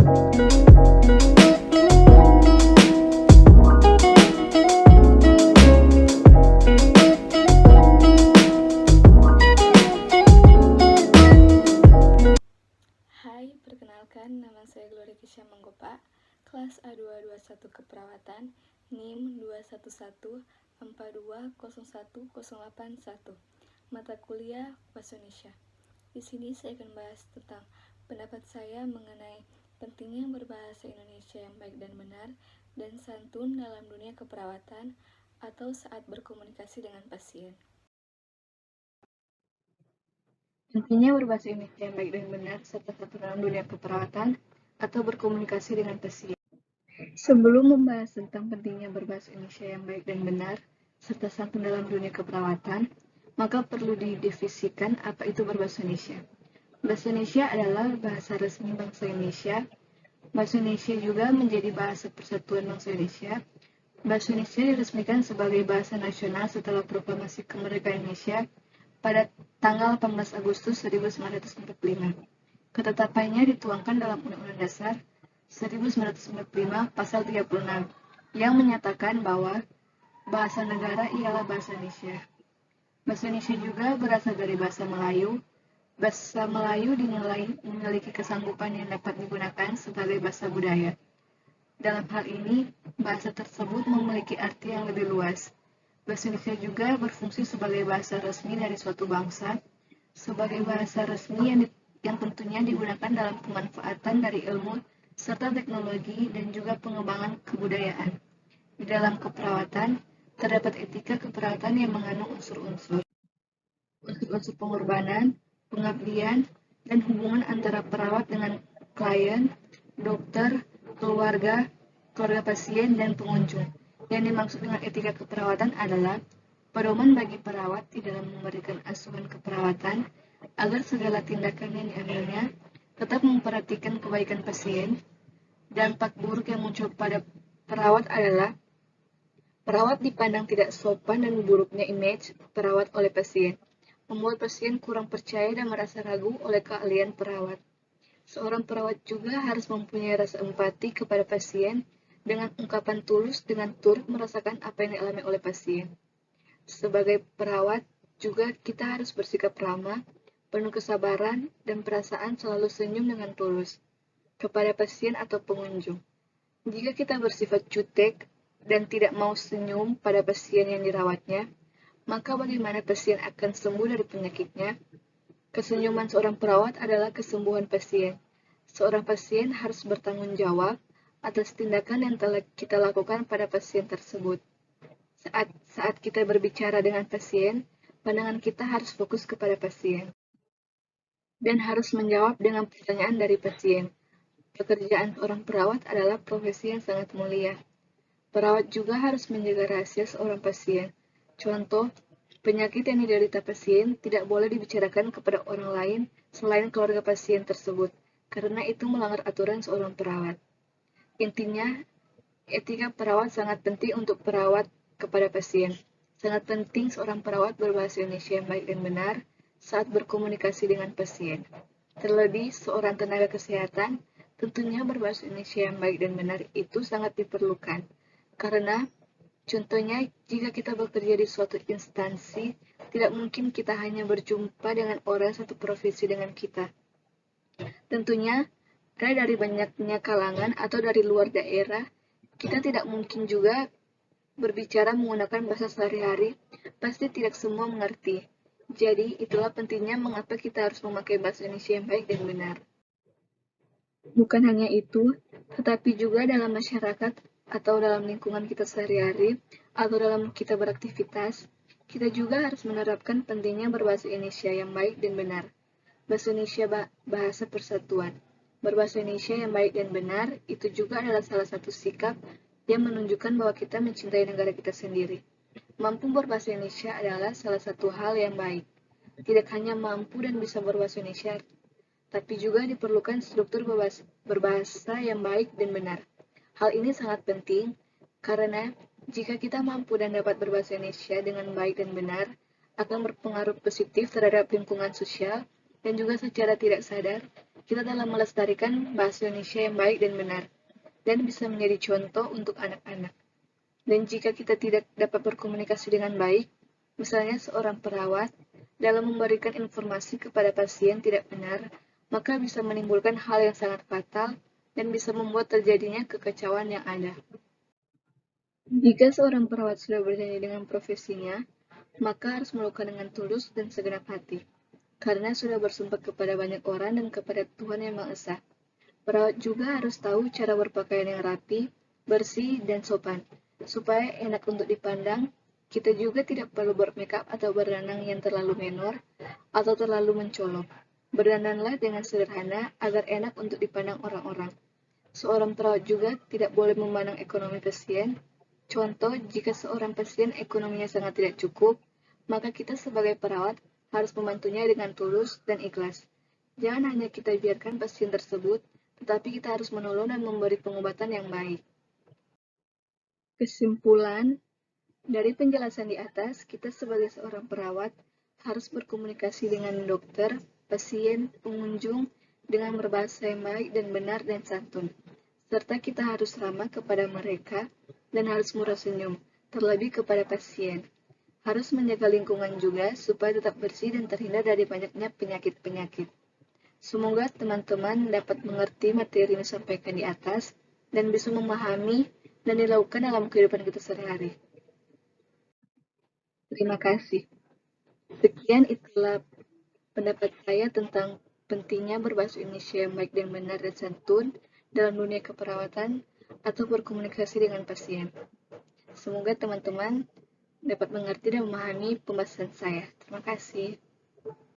Hai, perkenalkan nama saya Gloria Kisha Manggopa, kelas A221 Keperawatan, NIM 21142010181, mata kuliah Bahasa Indonesia. Di sini saya akan bahas tentang pendapat saya mengenai pentingnya berbahasa Indonesia yang baik dan benar dan santun dalam dunia keperawatan atau saat berkomunikasi dengan pasien. Pentingnya berbahasa Indonesia yang baik dan benar serta santun dalam dunia keperawatan atau berkomunikasi dengan pasien. Sebelum membahas tentang pentingnya berbahasa Indonesia yang baik dan benar serta santun dalam dunia keperawatan, maka perlu didefinisikan apa itu berbahasa Indonesia. Bahasa Indonesia adalah bahasa resmi bangsa Indonesia. Bahasa Indonesia juga menjadi bahasa persatuan bangsa Indonesia. Bahasa Indonesia diresmikan sebagai bahasa nasional setelah Proklamasi Kemerdekaan Indonesia pada tanggal 18 Agustus 1945. Ketetapannya dituangkan dalam Undang-Undang Dasar 1945 Pasal 36 yang menyatakan bahwa bahasa negara ialah bahasa Indonesia. Bahasa Indonesia juga berasal dari bahasa Melayu. Bahasa Melayu dinilai memiliki kesanggupan yang dapat digunakan sebagai bahasa budaya. Dalam hal ini, bahasa tersebut memiliki arti yang lebih luas. Bahasa Indonesia juga berfungsi sebagai bahasa resmi dari suatu bangsa, sebagai bahasa resmi yang tentunya digunakan dalam pemanfaatan dari ilmu serta teknologi dan juga pengembangan kebudayaan. Di dalam keperawatan, terdapat etika keperawatan yang mengandung unsur-unsur pengorbanan, pengabdian, dan hubungan antara perawat dengan klien, dokter, keluarga pasien, dan pengunjung. Yang dimaksud dengan etika keperawatan adalah pedoman bagi perawat di dalam memberikan asuhan keperawatan agar segala tindakan yang diambilnya tetap memperhatikan kebaikan pasien. Dampak buruk yang muncul pada perawat adalah perawat dipandang tidak sopan dan buruknya image perawat oleh pasien, membuat pasien kurang percaya dan merasa ragu oleh keahlian perawat. Seorang perawat juga harus mempunyai rasa empati kepada pasien dengan ungkapan tulus dengan turut merasakan apa yang dialami oleh pasien. Sebagai perawat, juga kita harus bersikap ramah, penuh kesabaran, dan perasaan selalu senyum dengan tulus kepada pasien atau pengunjung. Jika kita bersifat jutek dan tidak mau senyum pada pasien yang dirawatnya, maka bagaimana pasien akan sembuh dari penyakitnya? Kesenyuman seorang perawat adalah kesembuhan pasien. Seorang pasien harus bertanggung jawab atas tindakan yang telah kita lakukan pada pasien tersebut. Saat kita berbicara dengan pasien, pandangan kita harus fokus kepada pasien dan harus menjawab dengan pertanyaan dari pasien. Pekerjaan seorang perawat adalah profesi yang sangat mulia. Perawat juga harus menjaga rahasia seorang pasien. Contoh, penyakit yang diderita pasien tidak boleh dibicarakan kepada orang lain selain keluarga pasien tersebut, karena itu melanggar aturan seorang perawat. Intinya, etika perawat sangat penting untuk perawat kepada pasien. Sangat penting seorang perawat berbahasa Indonesia yang baik dan benar saat berkomunikasi dengan pasien. Terlebih, seorang tenaga kesehatan tentunya berbahasa Indonesia yang baik dan benar itu sangat diperlukan. Karena, contohnya, jika kita bekerja di suatu instansi, tidak mungkin kita hanya berjumpa dengan orang satu profesi dengan kita. Tentunya, ada dari banyaknya kalangan atau dari luar daerah, kita tidak mungkin juga berbicara menggunakan bahasa sehari-hari, pasti tidak semua mengerti. Jadi, itulah pentingnya mengapa kita harus memakai bahasa Indonesia yang baik dan benar. Bukan hanya itu, tetapi juga dalam masyarakat atau dalam lingkungan kita sehari-hari, atau dalam kita beraktivitas, kita juga harus menerapkan pentingnya berbahasa Indonesia yang baik dan benar. Bahasa Indonesia bahasa persatuan. Berbahasa Indonesia yang baik dan benar itu juga adalah salah satu sikap yang menunjukkan bahwa kita mencintai negara kita sendiri. Mampu berbahasa Indonesia adalah salah satu hal yang baik. Tidak hanya mampu dan bisa berbahasa Indonesia, tapi juga diperlukan struktur berbahasa yang baik dan benar. Hal ini sangat penting karena jika kita mampu dan dapat berbahasa Indonesia dengan baik dan benar, akan berpengaruh positif terhadap lingkungan sosial dan juga secara tidak sadar, kita dalam melestarikan bahasa Indonesia yang baik dan benar, dan bisa menjadi contoh untuk anak-anak. Dan jika kita tidak dapat berkomunikasi dengan baik, misalnya seorang perawat, dalam memberikan informasi kepada pasien tidak benar, maka bisa menimbulkan hal yang sangat fatal dan bisa membuat terjadinya kekacauan yang ada. Jika seorang perawat sudah berjanji dengan profesinya, maka harus melakukan dengan tulus dan segenap hati, karena sudah bersumpah kepada banyak orang dan kepada Tuhan Yang Maha Esa. Perawat juga harus tahu cara berpakaian yang rapi, bersih, dan sopan, supaya enak untuk dipandang. Kita juga tidak perlu bermakeup atau berdandan yang terlalu menor atau terlalu mencolok. Berdandanlah dengan sederhana agar enak untuk dipandang orang-orang. Seorang perawat juga tidak boleh memandang ekonomi pasien. Contoh, jika seorang pasien ekonominya sangat tidak cukup, maka kita sebagai perawat harus membantunya dengan tulus dan ikhlas. Jangan hanya kita biarkan pasien tersebut, tetapi kita harus menolong dan memberi pengobatan yang baik. Kesimpulan, dari penjelasan di atas, kita sebagai seorang perawat harus berkomunikasi dengan dokter, pasien, pengunjung dengan berbahasa yang baik dan benar dan santun. Serta kita harus ramah kepada mereka dan harus murah senyum, terlebih kepada pasien. Harus menjaga lingkungan juga supaya tetap bersih dan terhindar dari banyaknya penyakit-penyakit. Semoga teman-teman dapat mengerti materi yang disampaikan di atas dan bisa memahami dan dilakukan dalam kehidupan kita sehari-hari. Terima kasih. Sekian itulah pendapat saya tentang pentingnya berbahasa Indonesia yang baik dan benar dan santun dalam dunia keperawatan atau berkomunikasi dengan pasien. Semoga teman-teman dapat mengerti dan memahami pembahasan saya. Terima kasih.